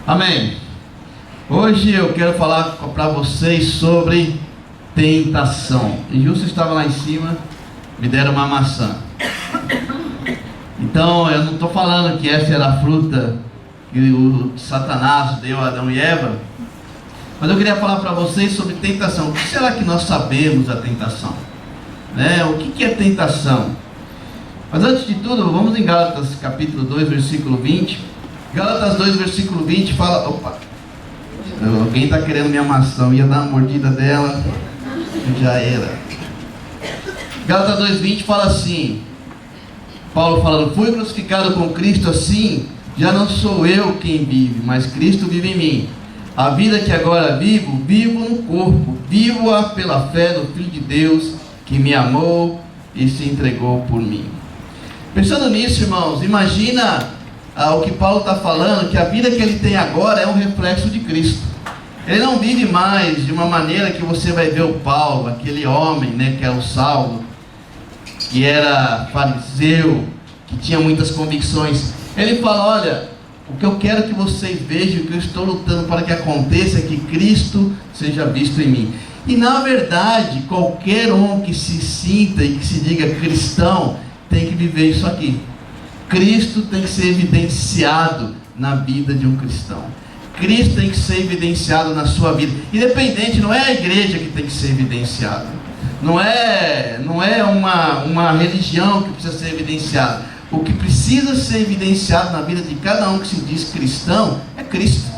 Amém. Hoje eu quero falar para vocês sobre tentação. E justo estava lá em cima, me deram uma maçã. Então eu não estou falando que essa era a fruta que o Satanás deu a Adão e Eva, mas eu queria falar para vocês sobre tentação. O que será que nós sabemos da tentação? O que é tentação? Mas antes de tudo, vamos em Gálatas capítulo 2, versículo 20. Gálatas 2, versículo 20 fala... Opa! Alguém está querendo minha maçã, ia dar uma mordida dela, já era. Gálatas 2, 20 fala assim, Paulo falando: fui crucificado com Cristo, assim já não sou eu quem vive, mas Cristo vive em mim. A vida que agora vivo, vivo no corpo, vivo-a pela fé no Filho de Deus, que me amou e se entregou por mim. Pensando nisso, irmãos, imagina o que Paulo está falando, que a vida que ele tem agora é um reflexo de Cristo. Ele não vive mais de uma maneira que você vai ver o Paulo, aquele homem, que era o Saulo, que era fariseu, que tinha muitas convicções. Ele fala: olha, o que eu quero que vocês vejam, o que eu estou lutando para que aconteça, é que Cristo seja visto em mim. E na verdade, qualquer um que se sinta e que se diga cristão, tem que viver isso aqui. Cristo tem que ser evidenciado na vida de um cristão. Cristo tem que ser evidenciado na sua vida. Independente, não é a igreja que tem que ser evidenciada. Não é uma religião que precisa ser evidenciada. O que precisa ser evidenciado na vida de cada um que se diz cristão é Cristo.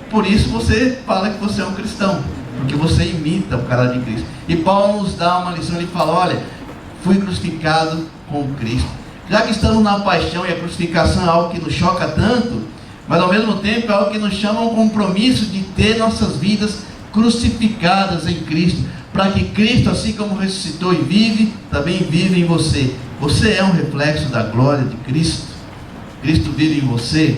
Por isso você fala que você é um cristão, porque você imita o caráter de Cristo. E Paulo nos dá uma lição, ele fala: olha, fui crucificado com Cristo. Já que estamos na paixão e a crucificação é algo que nos choca tanto, mas ao mesmo tempo é algo que nos chama a um compromisso de ter nossas vidas crucificadas em Cristo, para que Cristo, assim como ressuscitou e vive, também vive em você. Você é um reflexo da glória de Cristo. Cristo vive em você.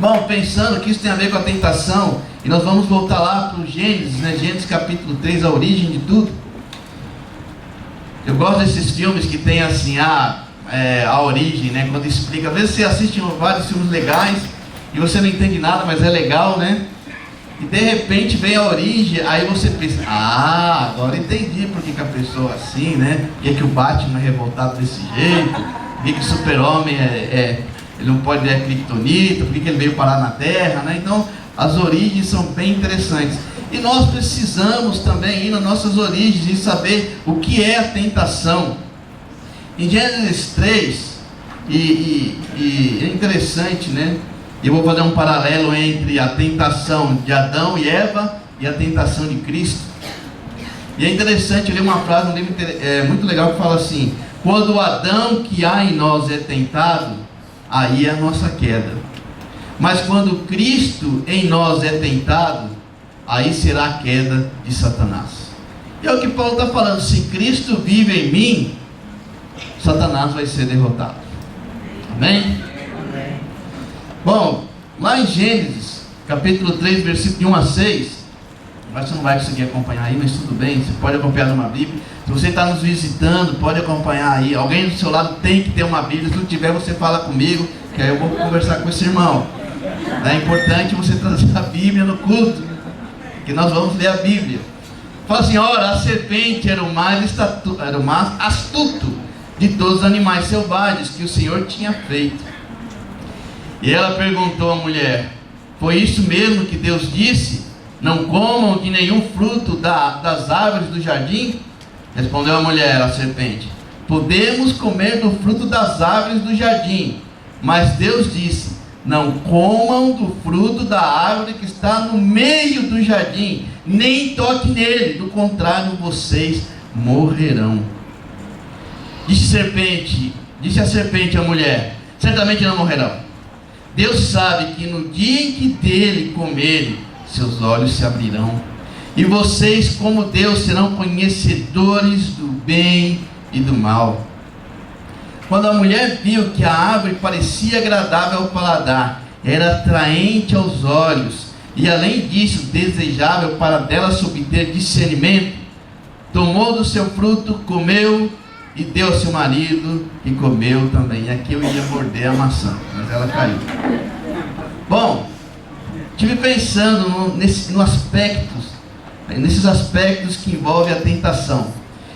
Bom, pensando que isso tem a ver com a tentação, e nós vamos voltar lá para o Gênesis, Gênesis capítulo 3, a origem de tudo. Eu gosto desses filmes que tem assim, a origem, quando explica. Às vezes você assiste vários filmes legais e você não entende nada, mas é legal, e de repente vem a origem, aí você pensa: agora entendi por que a pessoa é assim, por que o Batman é revoltado desse jeito, por que o super-homem ele não pode ver a Kryptonita, por que ele veio parar na Terra, Então as origens são bem interessantes. E nós precisamos também ir nas nossas origens e saber o que é a tentação. Em Gênesis 3, e é interessante, eu vou fazer um paralelo entre a tentação de Adão e Eva e a tentação de Cristo. E é interessante ler uma frase, um livro muito legal, que fala assim: quando o Adão que há em nós é tentado, aí é a nossa queda. Mas quando Cristo em nós é tentado, aí será a queda de Satanás. E é o que Paulo está falando: se Cristo vive em mim, Satanás vai ser derrotado. Amém? Bom, lá em Gênesis capítulo 3, versículo de 1 a 6, mas você não vai conseguir acompanhar aí, mas tudo bem, você pode acompanhar numa Bíblia. Se você está nos visitando, pode acompanhar aí. Alguém do seu lado tem que ter uma Bíblia. Se não tiver, você fala comigo, que aí eu vou conversar com esse irmão. É importante você trazer a Bíblia no culto, que nós vamos ler a Bíblia. Fala assim: ora, a serpente era o mais astuto de todos os animais selvagens que o Senhor tinha feito. E ela perguntou à mulher: foi isso mesmo que Deus disse? Não comam de nenhum fruto das árvores do jardim? Respondeu a mulher, a serpente: podemos comer do fruto das árvores do jardim, mas Deus disse: não comam do fruto da árvore que está no meio do jardim, nem toque nele, do contrário vocês morrerão. Disse a serpente à mulher: certamente não morrerão. Deus sabe que no dia em que dele comerem, seus olhos se abrirão, e vocês, como Deus, serão conhecedores do bem e do mal. Quando a mulher viu que a árvore parecia agradável ao paladar, era atraente aos olhos, e além disso desejável para dela se obter discernimento, tomou do seu fruto, comeu e deu ao seu marido, que comeu também. Aqui eu ia morder a maçã, mas ela caiu. Bom, Estive pensando nesses aspectos que envolvem a tentação.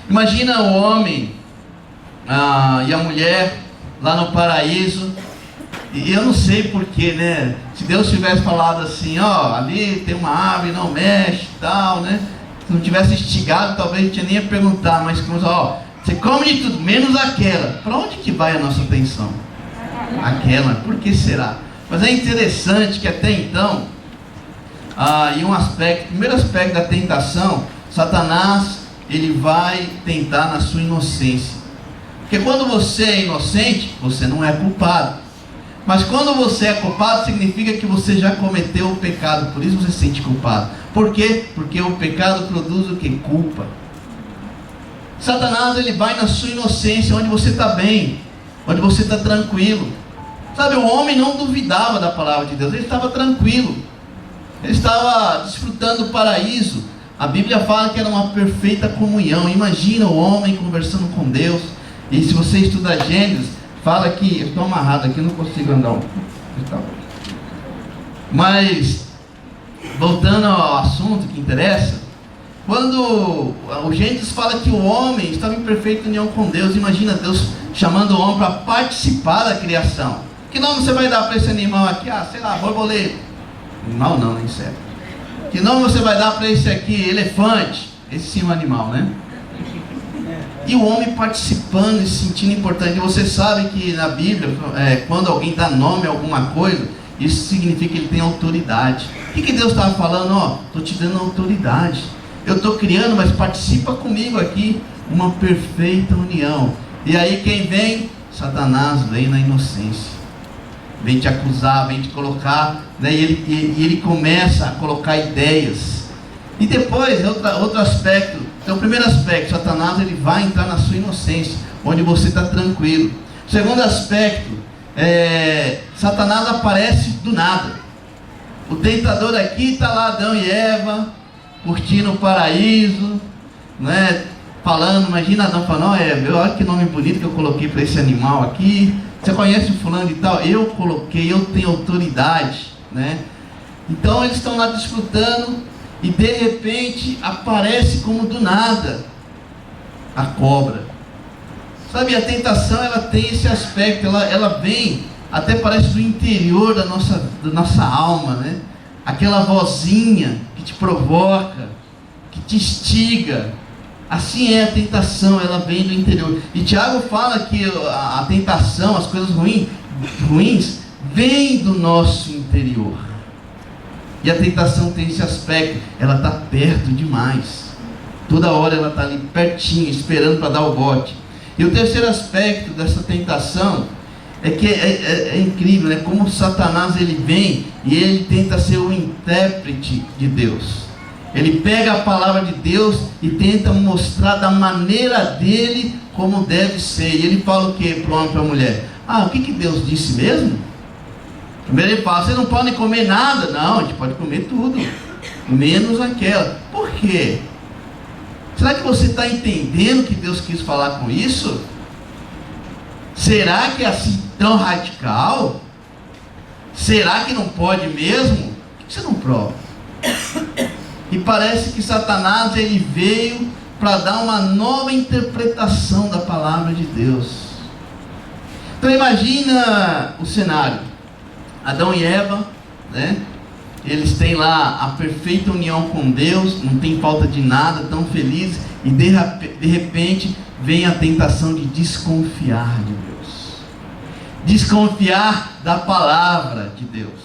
Imagina o homem e a mulher lá no paraíso, e eu não sei porquê, né? Se Deus tivesse falado assim, ó, ali tem uma árvore, não mexe e tal, né? Se não tivesse instigado, talvez a gente nem ia perguntar, mas como, ó, você come de tudo, menos aquela. Para onde que vai a nossa atenção? Aquela, por que será? Mas é interessante que até então, primeiro aspecto da tentação, Satanás, ele vai tentar na sua inocência. Porque quando você é inocente, você não é culpado. Mas quando você é culpado, significa que você já cometeu o pecado, por isso você se sente culpado. Por quê? Porque o pecado produz o que? Culpa. Satanás, ele vai na sua inocência, onde você está bem, onde você está tranquilo. Sabe, o homem não duvidava da palavra de Deus, ele estava tranquilo. Ele estava desfrutando do paraíso. A Bíblia fala que era uma perfeita comunhão. Imagina o homem conversando com Deus. E se você estuda Gênesis, fala que... Eu estou amarrado aqui, não consigo andar. Mas, voltando ao assunto que interessa, quando o Gênesis fala que o homem estava em perfeita união com Deus, imagina Deus chamando o homem para participar da criação. Que nome você vai dar para esse animal aqui? Sei lá, borboleta. Animal não, nem inseto. Que nome você vai dar para esse aqui? Elefante. Esse sim é um animal, né? E o homem participando e se sentindo importante. Você sabe que na Bíblia, quando alguém dá nome a alguma coisa, isso significa que ele tem autoridade. O que Deus estava falando? Estou te dando autoridade. Eu estou criando, mas participa comigo aqui. Uma perfeita união. E aí quem vem? Satanás vem na inocência. Vem te acusar, vem te colocar, né? E ele começa a colocar ideias. E depois, outro aspecto. Então, o primeiro aspecto, Satanás, ele vai entrar na sua inocência, onde você está tranquilo. O segundo aspecto, Satanás aparece do nada. O tentador aqui está lá, Adão e Eva, curtindo o paraíso, né? Falando, imagina Adão falando, olha que nome bonito que eu coloquei para esse animal aqui. Você conhece o fulano e tal? Eu coloquei, eu tenho autoridade, né? Então eles estão lá desfrutando e de repente aparece como do nada a cobra. Sabe, a tentação, ela tem esse aspecto, ela vem, até parece do interior da nossa alma, né? Aquela vozinha que te provoca, que te instiga. Assim é a tentação, ela vem do interior. E Tiago fala que a tentação, as coisas ruins, vêm do nosso interior. E a tentação tem esse aspecto, ela está perto demais. Toda hora ela está ali pertinho, esperando para dar o bote. E o terceiro aspecto dessa tentação é que é incrível, né? Como Satanás, ele vem e ele tenta ser o intérprete de Deus. Ele pega a palavra de Deus e tenta mostrar da maneira dele como deve ser. E ele fala o que para o homem e para a mulher? O que Deus disse mesmo? Primeiro ele fala, vocês não podem comer nada. Não, a gente pode comer tudo, menos aquela. Por quê? Será que você está entendendo o que Deus quis falar com isso? Será que é assim tão radical? Será que não pode mesmo? Por que você não prova? E parece que Satanás, ele veio para dar uma nova interpretação da palavra de Deus. Então imagina o cenário. Adão e Eva, né? Eles têm lá a perfeita união com Deus, não tem falta de nada, tão felizes. E de repente vem a tentação de desconfiar de Deus. Desconfiar da palavra de Deus.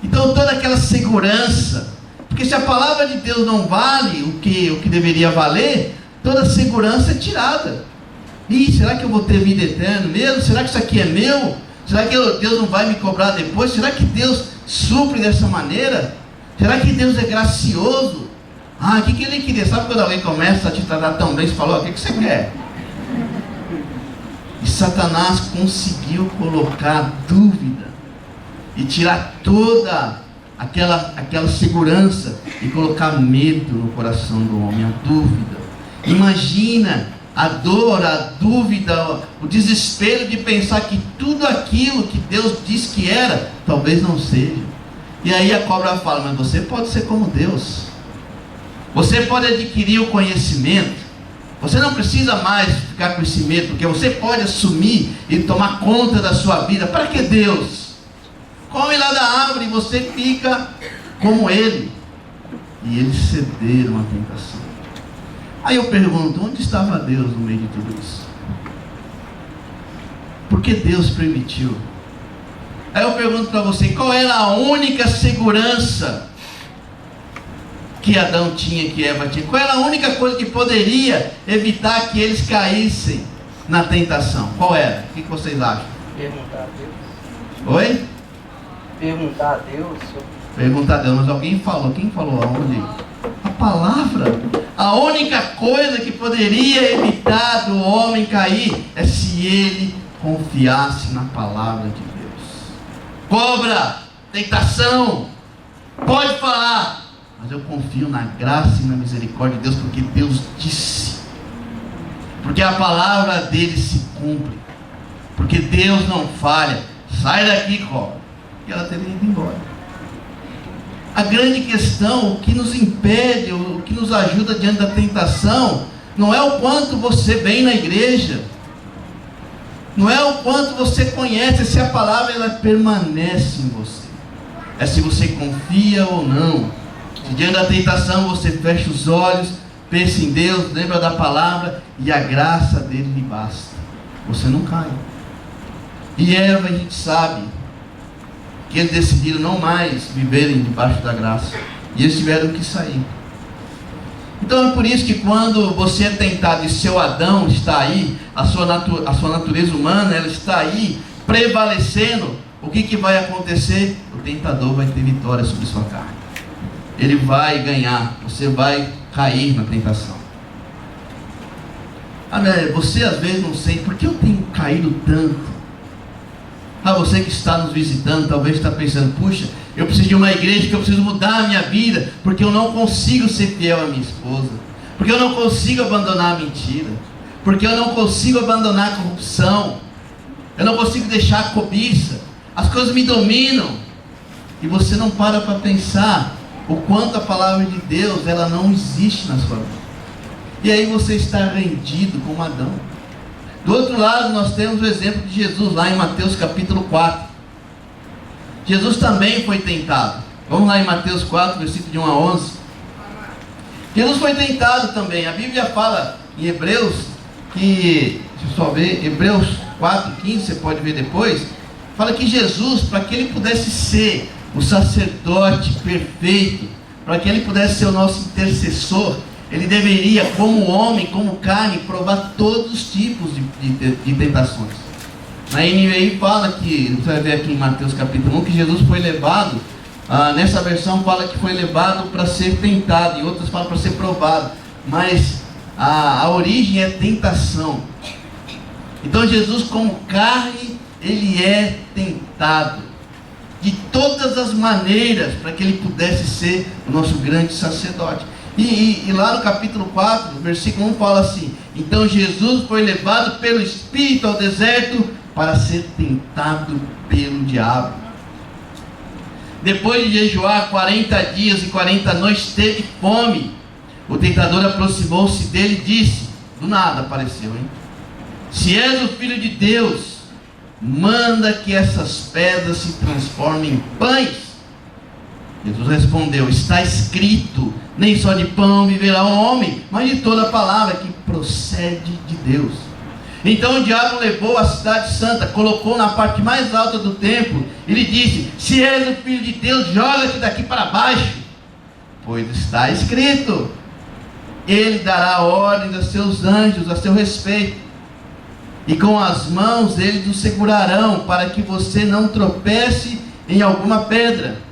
Então toda aquela segurança... Porque se a palavra de Deus não vale o que deveria valer, toda segurança é tirada. Será que eu vou ter vida eterna mesmo? Será que isso aqui é meu? Será que Deus não vai me cobrar depois? Será que Deus supre dessa maneira? Será que Deus é gracioso? O que ele queria? Sabe quando alguém começa a te tratar tão bem, você falou, o que você quer? E Satanás conseguiu colocar dúvida e tirar toda aquela segurança e colocar medo no coração do homem, a dúvida. Imagina a dor, a dúvida, o desespero de pensar que tudo aquilo que Deus disse que era, talvez não seja. E aí a cobra fala: mas você pode ser como Deus, você pode adquirir o conhecimento, você não precisa mais ficar com esse medo, porque você pode assumir e tomar conta da sua vida. Para que Deus? Come lá da árvore e você fica como Ele. E eles cederam à tentação. Aí eu pergunto: onde estava Deus no meio de tudo isso? Por que Deus permitiu? Aí eu pergunto para você: qual era a única segurança que Adão tinha, que Eva tinha? Qual era a única coisa que poderia evitar que eles caíssem na tentação? Qual era? O que vocês acham? Perguntar a Deus. Oi? Perguntar a Deus. Perguntar a Deus, mas alguém falou. Quem falou aonde? A palavra. A única coisa que poderia evitar do homem cair é se ele confiasse na palavra de Deus. Cobra, tentação, pode falar, mas eu confio na graça e na misericórdia de Deus, porque Deus disse, porque a palavra dele se cumpre, porque Deus não falha. Sai daqui, cobra. E ela teria ido embora. A grande questão, o que nos impede, o que nos ajuda diante da tentação, não é o quanto você vem na igreja, não é o quanto você conhece, é se a palavra ela permanece em você, é se você confia ou não. Se diante da tentação você fecha os olhos, pensa em Deus, lembra da palavra e a graça dele lhe basta, você não cai. E Eva, a gente sabe que eles decidiram não mais viverem debaixo da graça, e eles tiveram que sair. Então é por isso que quando você é tentado e seu Adão está aí, a sua natureza humana, ela está aí prevalecendo, o que vai acontecer? O tentador vai ter vitória sobre sua carne, ele vai ganhar, você vai cair na tentação. Você às vezes não sei, por que eu tenho caído tanto? Você que está nos visitando, talvez está pensando: puxa, eu preciso de uma igreja, que eu preciso mudar a minha vida, porque eu não consigo ser fiel à minha esposa, porque eu não consigo abandonar a mentira, porque eu não consigo abandonar a corrupção, eu não consigo deixar a cobiça, as coisas me dominam. E você não para pensar o quanto a palavra de Deus ela não existe na sua vida. E aí você está rendido como Adão. Do outro lado nós temos o exemplo de Jesus lá em Mateus capítulo 4. Jesus também foi tentado. Vamos lá em Mateus 4, versículo de 1 a 11. Jesus foi tentado também. A Bíblia fala em Hebreus que, deixa eu só ver, Hebreus 4, 15, você pode ver depois, fala que Jesus, para que ele pudesse ser o sacerdote perfeito, para que ele pudesse ser o nosso intercessor, ele deveria, como homem, como carne, provar todos os tipos de tentações. Na NVI fala que, você vai ver aqui em Mateus capítulo 1, que Jesus foi levado, nessa versão fala que foi levado para ser tentado, em outras fala para ser provado, mas a origem é tentação. Então Jesus, como carne, ele é tentado de todas as maneiras, para que ele pudesse ser o nosso grande sacerdote. E lá no capítulo 4, versículo 1 fala assim: então Jesus foi levado pelo Espírito ao deserto para ser tentado pelo diabo. Depois de jejuar 40 dias e 40 noites, teve fome. O tentador aproximou-se dele e disse, do nada apareceu, hein? Se és o Filho de Deus, manda que essas pedras se transformem em pães. Jesus respondeu: está escrito, nem só de pão viverá o homem, mas de toda palavra que procede de Deus. Então o diabo levou a cidade santa, colocou na parte mais alta do templo, e lhe disse: se és o Filho de Deus, joga-te daqui para baixo, pois está escrito, ele dará ordens a seus anjos a seu respeito, e com as mãos eles o segurarão, para que você não tropece em alguma pedra.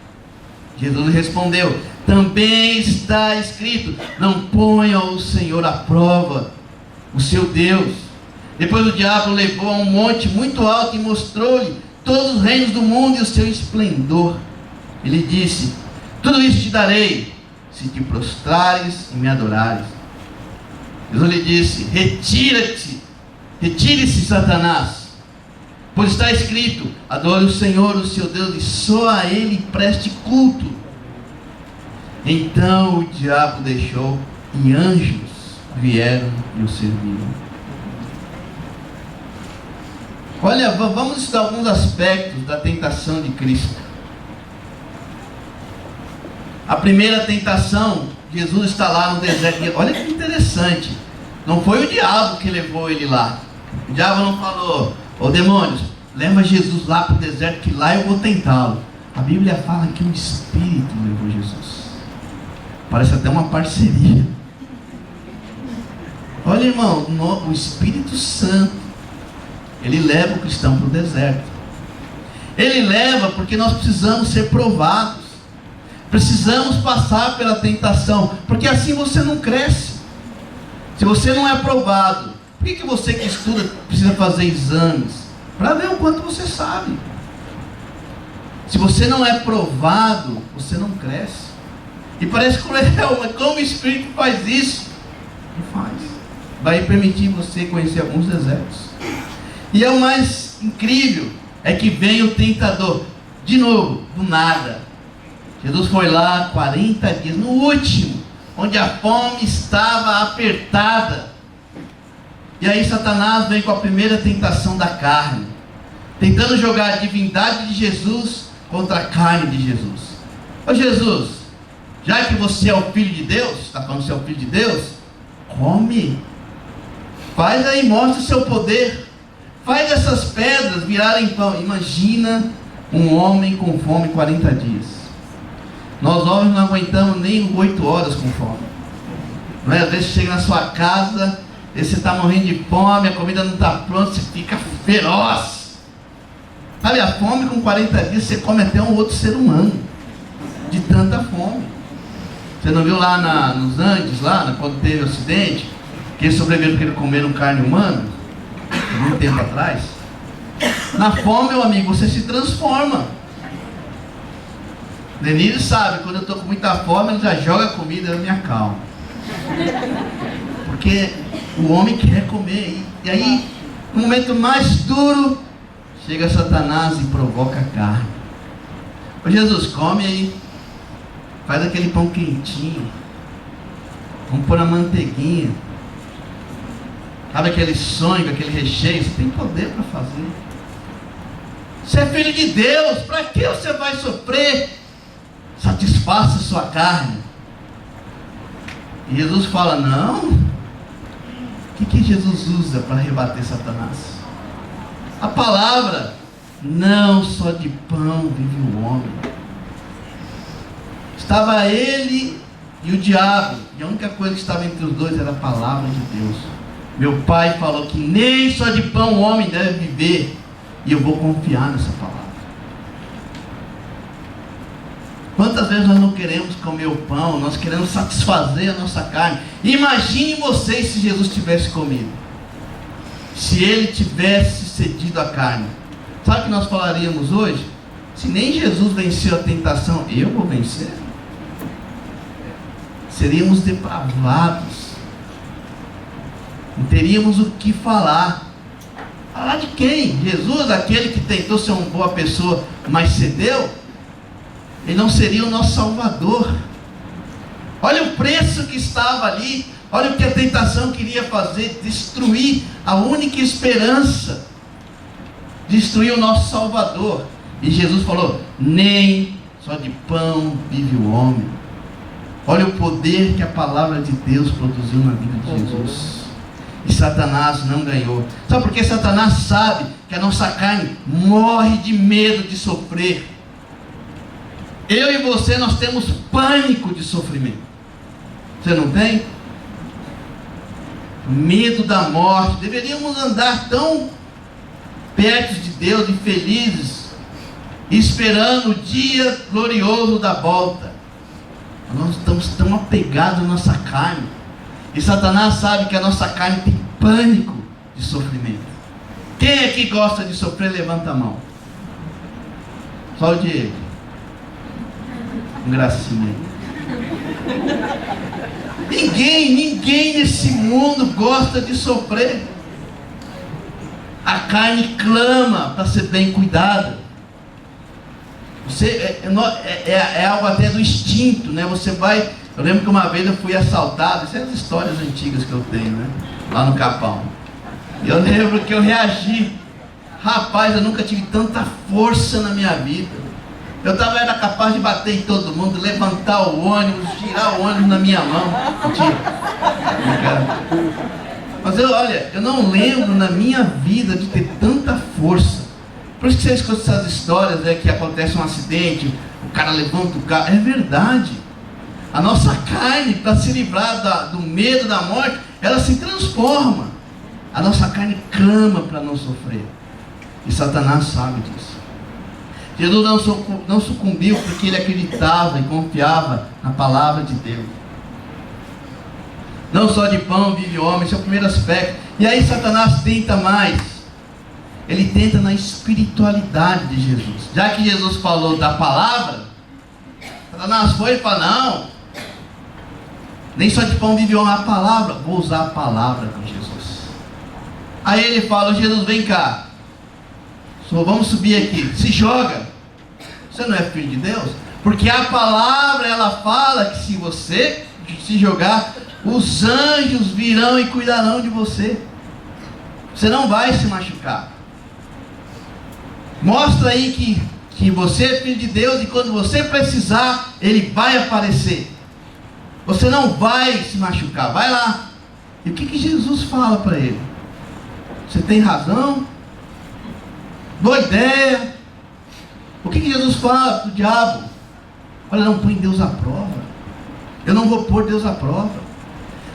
Jesus lhe respondeu: também está escrito, não ponha o Senhor à prova, o seu Deus. Depois o diabo o levou a um monte muito alto e mostrou-lhe todos os reinos do mundo e o seu esplendor. Ele disse: tudo isso te darei, se te prostrares e me adorares. Jesus lhe disse: retire-se, Satanás, Pois está escrito: adore o Senhor, o seu Deus, e só a Ele preste culto. Então o diabo deixou, e anjos vieram e o serviram. Olha, vamos estudar alguns aspectos da tentação de Cristo. A primeira tentação, Jesus está lá no deserto. Olha que interessante. Não foi o diabo que levou ele lá. O diabo não falou: ô demônios, leva Jesus lá para o deserto, que lá eu vou tentá-lo. A Bíblia fala que o Espírito levou Jesus. Parece até uma parceria. Olha, irmão, o Espírito Santo, ele leva o cristão para o deserto. Ele leva porque nós precisamos ser provados. Precisamos passar pela tentação, porque assim você não cresce. Se você não é provado, por que você que estuda precisa fazer exames? Para ver o quanto você sabe. Se você não é provado, você não cresce. E parece cruel, mas como o Espírito faz isso? Ele faz. Vai permitir você conhecer alguns desertos. E é o mais incrível, é que vem o tentador, de novo, do nada. Jesus foi lá 40 dias, no último, onde a fome estava apertada. E aí Satanás vem com a primeira tentação da carne, tentando jogar a divindade de Jesus contra a carne de Jesus. Ô Jesus, já que você é o Filho de Deus, está falando que você é o Filho de Deus, come, faz aí, mostra o seu poder, faz essas pedras virarem pão. Imagina um homem com fome 40 dias. Nós homens não aguentamos nem 8 horas com fome. Não é? Às vezes você chega na sua casa, e você está morrendo de fome, a comida não está pronta, você fica feroz. Sabe, a fome com 40 dias, você come até um outro ser humano, de tanta fome. Você não viu lá nos Andes, quando teve o acidente, que eles sobreviveram porque eles comeram carne humana, muito tempo atrás? Na fome, meu amigo, você se transforma. Denise sabe, quando eu estou com muita fome, ele já joga comida, eu me acalmo. Porque o homem quer comer. E aí, no momento mais duro, chega Satanás e provoca a carne. Ô Jesus, come aí. Faz aquele pão quentinho. Vamos pôr a manteiguinha. Sabe aquele sonho, aquele recheio? Você tem poder para fazer. Você é filho de Deus. Para que você vai sofrer? Satisfaça sua carne. E Jesus fala: não. O que Jesus usa para rebater Satanás? A palavra: não só de pão vive o homem. Estava ele e o diabo, e a única coisa que estava entre os dois era a palavra de Deus. Meu pai falou que nem só de pão o homem deve viver, e eu vou confiar nessa palavra. Quantas vezes nós não queremos comer o pão, nós queremos satisfazer a nossa carne. Imagine vocês se Jesus tivesse comido, se ele tivesse cedido a carne. Sabe o que nós falaríamos hoje? Se nem Jesus venceu a tentação, eu vou vencer. Seríamos depravados, não teríamos o que falar. Falar de quem? Jesus, aquele que tentou ser uma boa pessoa, mas cedeu? Ele não seria o nosso Salvador. Olha o preço que estava ali. Olha o que a tentação queria fazer: destruir a única esperança, destruir o nosso Salvador. E Jesus falou: nem só de pão vive o homem. Olha o poder que a palavra de Deus produziu na vida de Jesus. E Satanás não ganhou. Sabe por que Satanás sabe que a nossa carne morre de medo de sofrer? Eu e você, nós temos pânico de sofrimento. Você não tem? Medo da morte. Deveríamos andar tão perto de Deus e felizes, esperando o dia glorioso da volta. Nós estamos tão apegados à nossa carne. E Satanás sabe que a nossa carne tem pânico de sofrimento. Quem aqui gosta de sofrer, levanta a mão. Só o Diego. Um gracinha aí. Ninguém nesse mundo gosta de sofrer. A carne clama para ser bem cuidada. É algo até do instinto, né? Você vai... Eu lembro que uma vez eu fui assaltado. Isso é as histórias antigas que eu tenho, né? Lá no Capão. E eu lembro que eu reagi. Rapaz, eu nunca tive tanta força na minha vida. Era capaz de bater em todo mundo, levantar o ônibus, tirar o ônibus na minha mão. Mentira. Mas eu não lembro na minha vida de ter tanta força. Por isso que você escuta essas histórias, né, que acontece um acidente, o cara levanta o carro. É verdade. A nossa carne, para se livrar do medo da morte, ela se transforma. A nossa carne clama para não sofrer. E Satanás sabe disso. Jesus não sucumbiu porque ele acreditava e confiava na palavra de Deus. Não só de pão vive o homem, esse é o primeiro aspecto. E aí Satanás tenta mais. Ele tenta na espiritualidade de Jesus. Já que Jesus falou da palavra, Satanás foi e falou, não, nem só de pão vive o homem, a palavra, vou usar a palavra com Jesus. Aí ele fala, Jesus, vem cá, vamos subir aqui, se joga. Você não é filho de Deus? Porque a palavra, ela fala que se você se jogar, os anjos virão e cuidarão de você. Você não vai se machucar. Mostra aí que você é filho de Deus e quando você precisar, Ele vai aparecer. Você não vai se machucar. Vai lá. E o que Jesus fala para ele? Você tem razão? Boa ideia. O que Jesus fala para o diabo? Olha, não põe Deus à prova. Eu não vou pôr Deus à prova.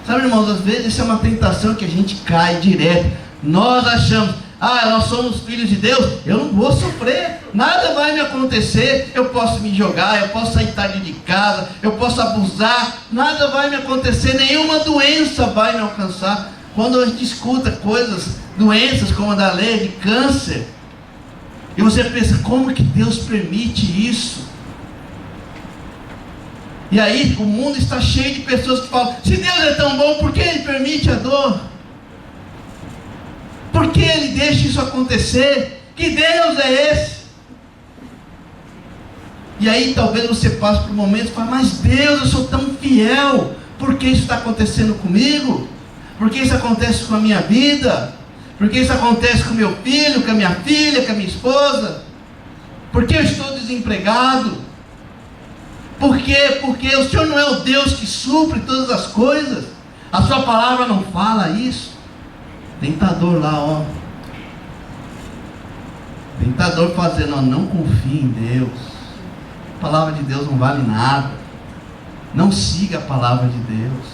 Sabe, irmãos, às vezes isso é uma tentação que a gente cai direto. Nós achamos, nós somos filhos de Deus, eu não vou sofrer, nada vai me acontecer, eu posso me jogar, eu posso sair tarde de casa, eu posso abusar, nada vai me acontecer, nenhuma doença vai me alcançar. Quando a gente escuta doenças como a da lei de câncer, e você pensa, como que Deus permite isso? E aí o mundo está cheio de pessoas que falam, se Deus é tão bom, por que Ele permite a dor? Por que Ele deixa isso acontecer? Que Deus é esse? E aí talvez você passe por momentos e fale, mas Deus, eu sou tão fiel, por que isso está acontecendo comigo? Por que isso acontece com a minha vida? Por que isso acontece com meu filho, com a minha filha, com a minha esposa? Por que eu estou desempregado? Por quê? Porque o Senhor não é o Deus que supre todas as coisas. A sua palavra não fala isso. Tentador lá, tentador fazendo, não confie em Deus. A palavra de Deus não vale nada. Não siga a palavra de Deus.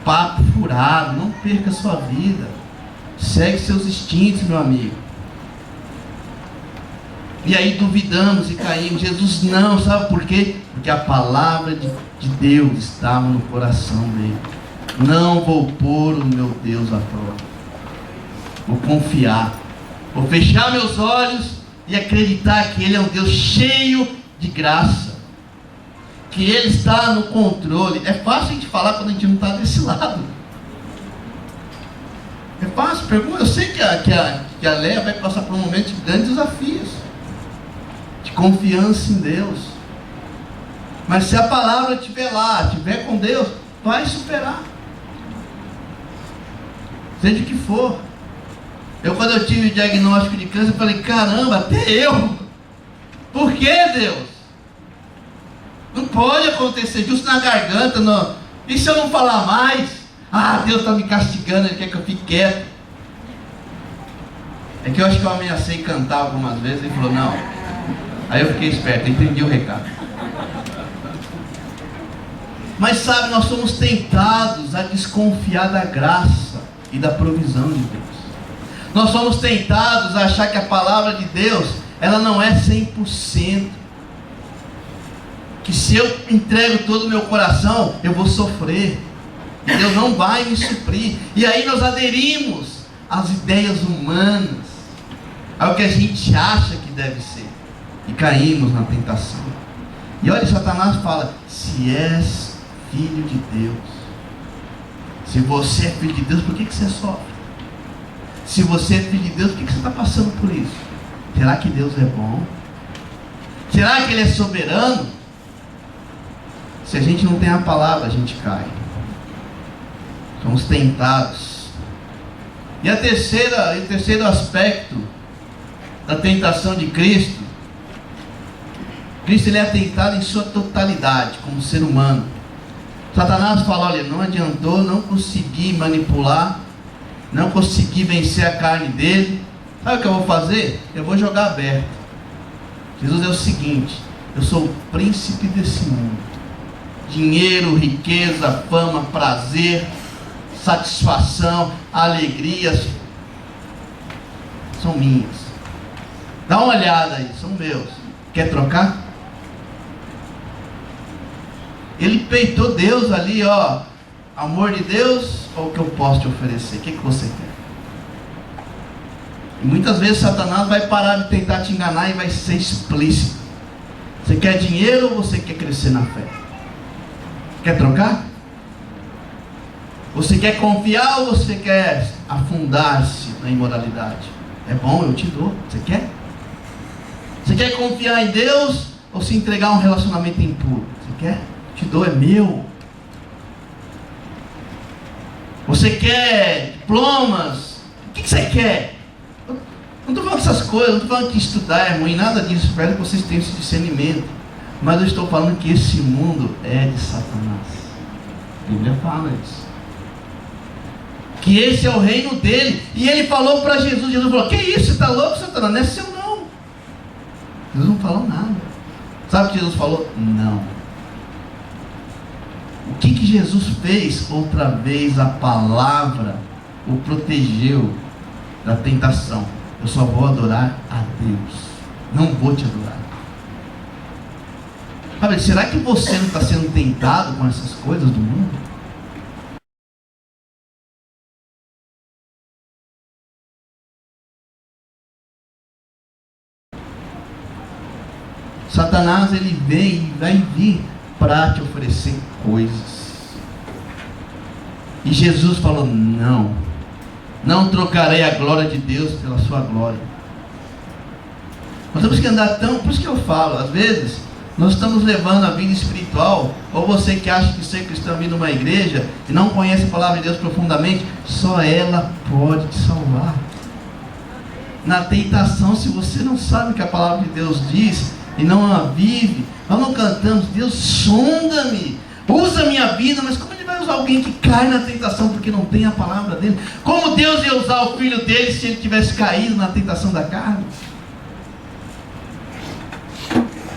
Papo furado, não perca a sua vida. Segue seus instintos, meu amigo. E aí duvidamos e caímos. Jesus não, sabe por quê? Porque a palavra de Deus estava no coração dele. Não vou pôr o meu Deus à prova. Vou confiar. Vou fechar meus olhos e acreditar que Ele é um Deus cheio de graça. Que Ele está no controle. É fácil a gente falar quando a gente não está desse lado. É fácil, pergunta. Eu sei que a Léa vai passar por um momento de grandes desafios. De confiança em Deus. Mas se a palavra estiver lá, estiver com Deus, vai superar. Seja o que for. Quando eu tive o diagnóstico de câncer, eu falei, caramba, até eu. Por que, Deus? Não pode acontecer, justo na garganta, não. E se eu não falar mais? Deus está me castigando, Ele quer que eu fique quieto. É que eu acho que eu ameacei cantar algumas vezes, Ele falou, não. Aí eu fiquei esperto, entendi o recado. Mas sabe, nós somos tentados a desconfiar da graça e da provisão de Deus. Nós somos tentados a achar que a palavra de Deus, ela não é 100%. Que se eu entrego todo o meu coração, eu vou sofrer. E Deus não vai me suprir. E aí nós aderimos às ideias humanas, ao que a gente acha que deve ser. E caímos na tentação. E olha, Satanás fala, se és filho de Deus, se você é filho de Deus, por que você sofre? Se você é filho de Deus, por que você está passando por isso? Será que Deus é bom? Será que Ele é soberano? Se a gente não tem a palavra, a gente cai. Somos tentados. E o terceiro aspecto da tentação de Cristo, Cristo ele é tentado em sua totalidade, como ser humano. Satanás fala, olha, não adiantou, não consegui manipular, não consegui vencer a carne dele. Sabe o que eu vou fazer? Eu vou jogar aberto. Jesus é o seguinte, eu sou o príncipe desse mundo. Dinheiro, riqueza, fama, prazer, satisfação, alegrias são minhas. Dá uma olhada aí, são meus. Quer trocar? Ele peitou Deus ali, ó. Amor de Deus ou o que eu posso te oferecer? O que você quer? E muitas vezes Satanás vai parar de tentar te enganar e vai ser explícito. Você quer dinheiro ou você quer crescer na fé? Quer trocar? Você quer confiar ou você quer afundar-se na imoralidade? É bom, eu te dou. Você quer? Você quer confiar em Deus ou se entregar a um relacionamento impuro? Você quer? Eu te dou, é meu. Você quer diplomas? O que você quer? Eu não estou falando essas coisas, não estou falando que estudar é ruim, nada disso. Espero que vocês tenham esse discernimento. Mas eu estou falando que esse mundo é de Satanás. A Bíblia fala isso. Que esse é o reino dele. E ele falou para Jesus. Jesus falou, que isso? Você está louco, Satanás? Não é seu não. Jesus não falou nada. Sabe o que Jesus falou? Não. O que Jesus fez? Outra vez a palavra o protegeu da tentação. Eu só vou adorar a Deus. Não vou te adorar. Sabe, será que você não está sendo tentado com essas coisas do mundo? Satanás ele vem e vai vir para te oferecer coisas. E Jesus falou, não trocarei a glória de Deus pela sua glória. Nós temos que andar tão, por isso que eu falo, às vezes, nós estamos levando a vida espiritual, ou você que acha que ser cristão vindo numa igreja, e não conhece a palavra de Deus profundamente, só ela pode te salvar. Na tentação, se você não sabe o que a palavra de Deus diz, e não a vive, nós não cantamos, Deus sonda-me, usa a minha vida, mas como ele vai usar alguém que cai na tentação porque não tem a palavra dele? Como Deus ia usar o filho dele se ele tivesse caído na tentação da carne?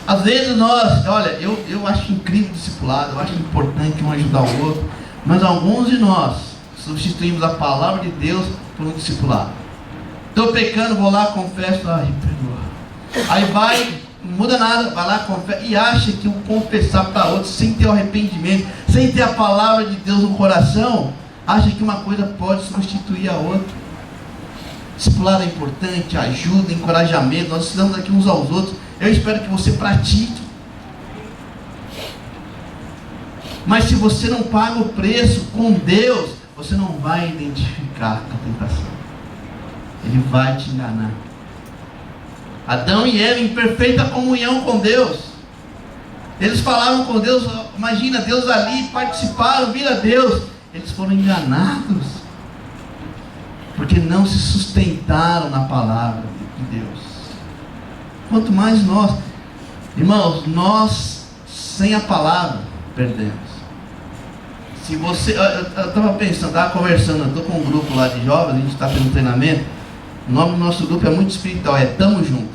Às vezes nós, olha, eu acho incrível o discipulado, eu acho importante um ajudar o outro, mas alguns de nós substituímos a palavra de Deus por um discipulado. Estou pecando, vou lá, confesso, ai, perdoa. Aí vai, não muda nada, vai lá, confessa, e acha que o confessar para outro, sem ter o arrependimento, sem ter a palavra de Deus no coração, acha que uma coisa pode substituir a outra. Discipulado é importante, ajuda, encorajamento, nós precisamos aqui uns aos outros. Eu espero que você pratique. Mas se você não paga o preço com Deus, você não vai identificar a tentação. Ele vai te enganar. Adão e Eva em perfeita comunhão com Deus. Eles falavam com Deus, imagina, Deus ali, participaram, viram Deus. Eles foram enganados. Porque não se sustentaram na palavra de Deus. Quanto mais nós, irmãos, nós sem a palavra perdemos. Se você, eu estava pensando, estava conversando, eu estou com um grupo lá de jovens, a gente está tendo treinamento. O nome do nosso grupo é muito espiritual, é Tamo Junto.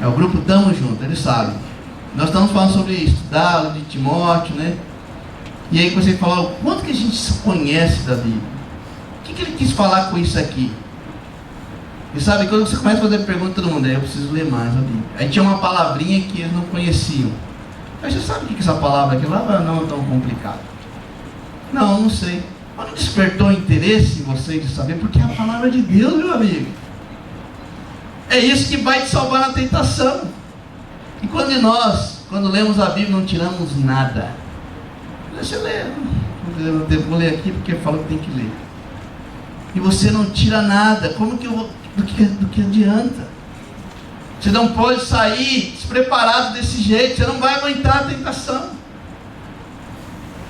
É o grupo Tamo Junto, eles sabem. Nós estamos falando sobre estudar, de Timóteo, né? E aí você fala, o quanto que a gente conhece da Bíblia? O que ele quis falar com isso aqui? E sabe, quando você começa a fazer pergunta todo mundo, eu preciso ler mais a Bíblia. Aí tinha uma palavrinha que eles não conheciam. Mas você sabe o que é essa palavra aqui? Lá não é tão complicado. Não sei. Mas não despertou interesse em vocês de saber, porque é a palavra de Deus, meu amigo. É isso que vai te salvar na tentação. E quando lemos a Bíblia, não tiramos nada. Deixa eu ler. Vou ler aqui porque fala que tem que ler. e você não tira nada, como que do que adianta? Você não pode sair despreparado desse jeito, você não vai aguentar a tentação.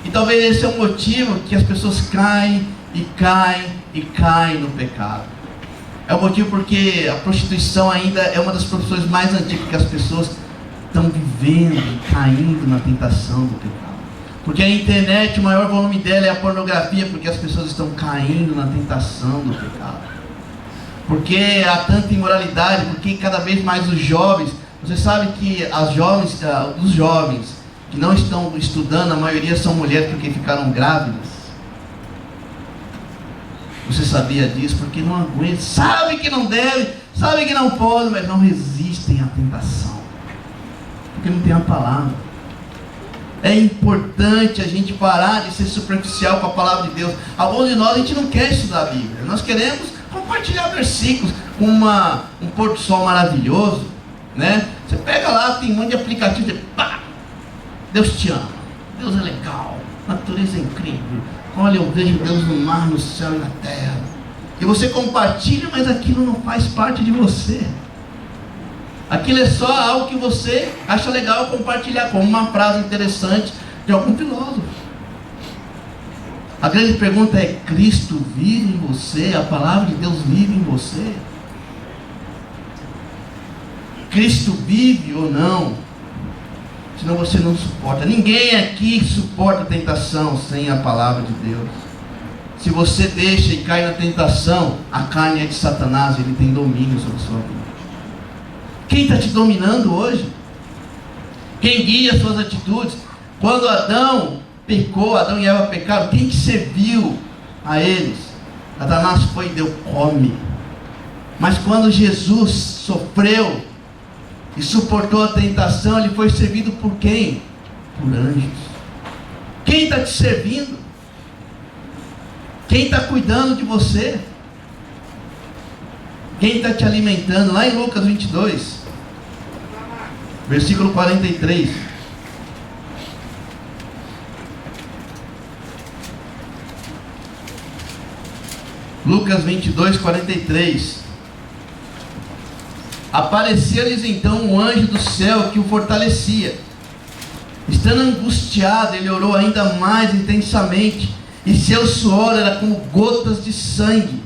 E talvez esse é o motivo que as pessoas caem no pecado. É o motivo porque a prostituição ainda é uma das profissões mais antigas que as pessoas estão vivendo e caindo na tentação do pecado. Porque a internet, o maior volume dela é a pornografia, porque as pessoas estão caindo na tentação do pecado. Porque há tanta imoralidade, porque cada vez mais os jovens, você sabe que os jovens que não estão estudando, a maioria são mulheres porque ficaram grávidas. Você sabia disso? Porque não aguentam, sabe que não deve, sabe que não pode, mas não resistem à tentação, porque não tem a palavra. É importante a gente parar de ser superficial com a palavra de Deus. Alguns de nós, a gente não quer estudar a Bíblia, nós queremos compartilhar versículos com um pôr do sol maravilhoso, né? Você pega lá, tem um monte de aplicativo, de pá, Deus te ama, Deus é legal, a natureza é incrível, olha, eu vejo Deus no mar, no céu e na terra, e você compartilha, mas aquilo não faz parte de você. Aquilo é só algo que você acha legal compartilhar, como uma frase interessante de algum filósofo. A grande pergunta é: Cristo vive em você? A palavra de Deus vive em você? Cristo vive ou não? Senão você não suporta. Ninguém aqui suporta a tentação sem a palavra de Deus. Se você deixa e cai na tentação, a carne é de Satanás, ele tem domínio sobre a sua vida. Quem está te dominando hoje? Quem guia as suas atitudes? Quando Adão pecou, Adão e Eva pecaram, quem que serviu a eles? Satanás foi e deu come. Mas quando Jesus sofreu e suportou a tentação, ele foi servido por quem? Por anjos. Quem está te servindo? Quem está cuidando de você? Quem está te alimentando? Lá em Lucas 22, versículo 43. Lucas 22, 43. Apareceu-lhes então um anjo do céu que o fortalecia. Estando angustiado, ele orou ainda mais intensamente, e seu suor era como gotas de sangue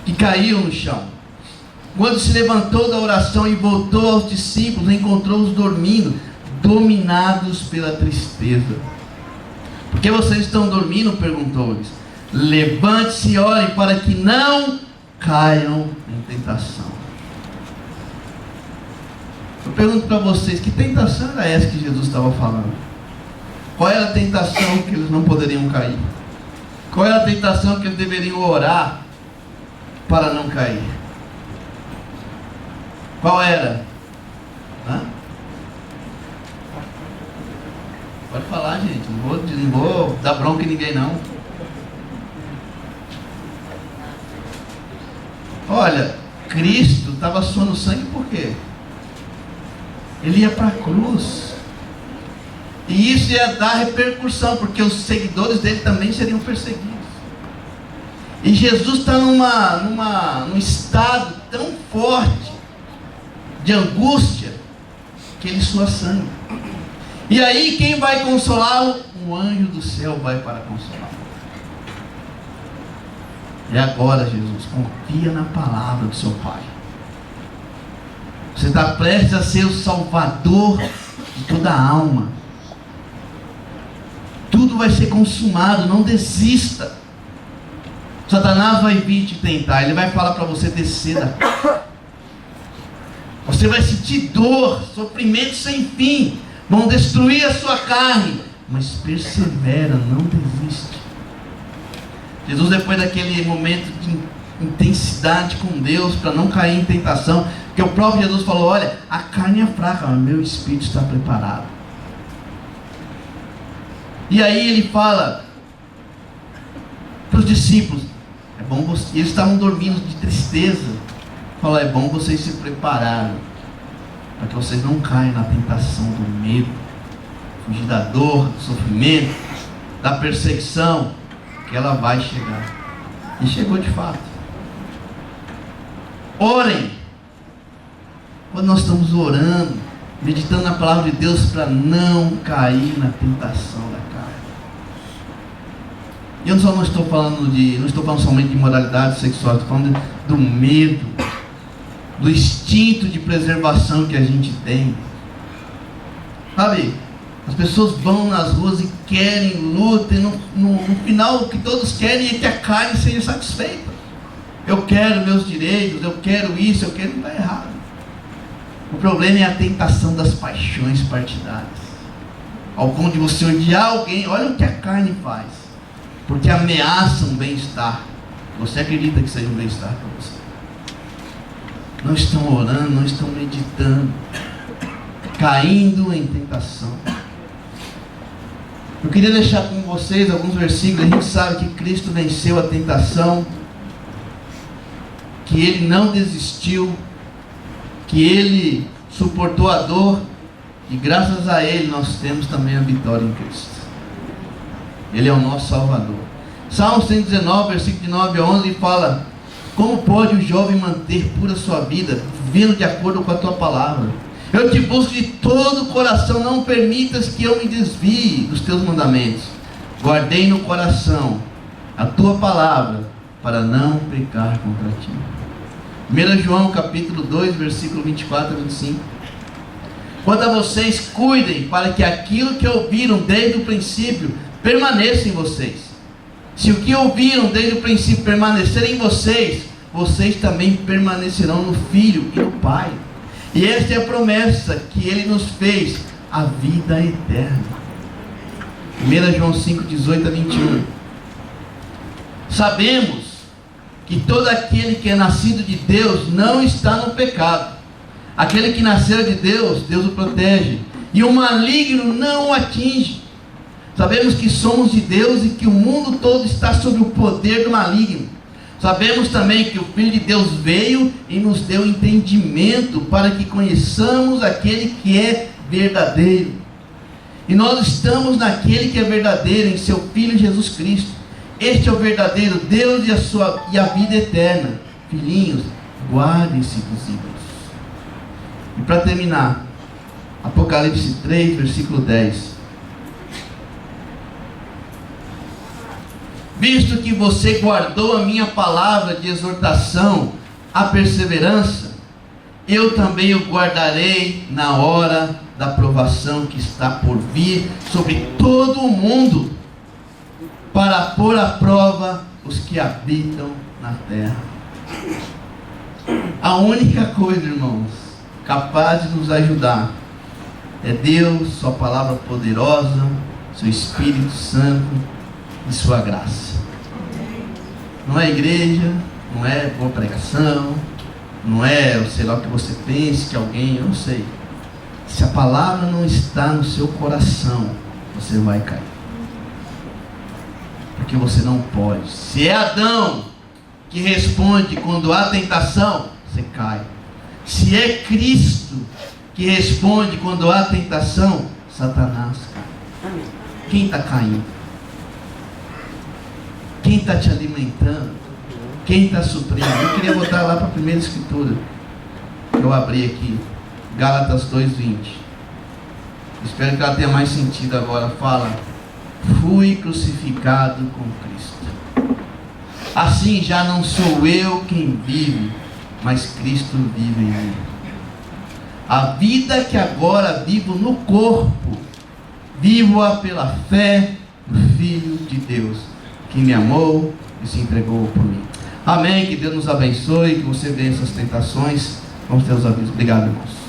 que caíam no chão. Quando se levantou da oração e voltou aos discípulos, encontrou-os dormindo, dominados pela tristeza. Por que vocês estão dormindo? Perguntou-lhes. Levante-se e orem para que não caiam em tentação. Eu pergunto para vocês, que tentação era essa que Jesus estava falando? Qual era a tentação que eles não poderiam cair? Qual era a tentação que eles deveriam orar para não cair? Qual era? Pode falar, gente. Não vou dar bronca em ninguém, não. Olha, Cristo estava suando sangue por quê? Ele ia para a cruz. E isso ia dar repercussão, porque os seguidores dele também seriam perseguidos. E Jesus está num estado tão forte de angústia que ele sua sangue. E aí quem vai consolá-lo? Um anjo do céu vai para consolá-lo. E agora, Jesus, confia na palavra do seu Pai. Você está prestes a ser o salvador de toda a alma. Tudo vai ser consumado, não desista. Satanás vai vir te tentar, ele vai falar para você descer da cruz. Você vai sentir dor, sofrimento sem fim, vão destruir a sua carne, mas persevera, não desiste. Jesus, depois daquele momento de intensidade com Deus, para não cair em tentação, porque o próprio Jesus falou: olha, a carne é fraca, mas meu espírito está preparado. E aí ele fala para os discípulos, é bom vocês, eles estavam dormindo de tristeza, fala: é bom vocês se prepararem, para que vocês não caiam na tentação do medo, fugir da dor, do sofrimento, da perseguição, que ela vai chegar. E chegou de fato. Orem. Quando nós estamos orando, meditando na palavra de Deus para não cair na tentação da carne. E eu não estou falando somente de moralidade sexual, estou falando do medo, do instinto de preservação que a gente tem. Sabe, as pessoas vão nas ruas e querem luta, e no final o que todos querem é que a carne seja satisfeita. Eu quero meus direitos, eu quero isso, eu quero... Não está errado. O problema é a tentação das paixões partidárias, ao ponto de você odiar alguém. Olha o que a carne faz, porque ameaça um bem-estar. Você acredita que seja um bem-estar para você? Não estão orando, não estão meditando, caindo em tentação. Eu queria deixar com vocês alguns versículos. A gente sabe que Cristo venceu a tentação, que Ele não desistiu, que Ele suportou a dor, e graças a Ele nós temos também a vitória em Cristo. Ele é o nosso Salvador. Salmo 119, versículo de 9 a 11 fala: como pode o jovem manter pura sua vida, vivendo de acordo com a tua palavra? Eu te busco de todo o coração, não permitas que eu me desvie dos teus mandamentos. Guardei no coração a tua palavra, para não pecar contra ti. 1 João capítulo 2, versículo 24 a 25. Quanto a vocês, cuidem para que aquilo que ouviram desde o princípio permaneça em vocês. Se o que ouviram desde o princípio permanecer em vocês, vocês também permanecerão no Filho e no Pai. E esta é a promessa que Ele nos fez, a vida eterna. 1 João 5, 18 a 21. Sabemos que todo aquele que é nascido de Deus não está no pecado. Aquele que nasceu de Deus, Deus o protege, e o maligno não o atinge. Sabemos que somos de Deus e que o mundo todo está sob o poder do maligno. Sabemos também que o Filho de Deus veio e nos deu entendimento para que conheçamos aquele que é verdadeiro. E nós estamos naquele que é verdadeiro, em seu Filho Jesus Cristo. Este é o verdadeiro Deus e a vida eterna. Filhinhos, guardem-se dos ídolos. E para terminar, Apocalipse 3, versículo 10. Visto que você guardou a minha palavra de exortação à perseverança, eu também o guardarei na hora da provação que está por vir sobre todo o mundo, para pôr à prova os que habitam na terra. A única coisa, irmãos, capaz de nos ajudar é Deus, sua palavra poderosa, seu Espírito Santo e sua graça. Não é igreja, não é boa pregação, não é, sei lá o que você pense, que alguém, eu não sei. Se a palavra não está no seu coração, você vai cair. Porque você não pode. Se é Adão que responde quando há tentação, você cai. Se é Cristo que responde quando há tentação, Satanás cai. Quem está caindo? Quem está te alimentando? Quem está suprindo? Eu queria voltar lá para a primeira escritura que eu abri aqui, Gálatas 2:20. Espero que ela tenha mais sentido agora. Fala: fui crucificado com Cristo. Assim já não sou eu quem vive, mas Cristo vive em mim. A vida que agora vivo no corpo, vivo-a pela fé no Filho de Deus, que me amou e se entregou por mim. Amém. Que Deus nos abençoe, que você vença as tentações. Vamos ter os avisos. Obrigado, irmãos.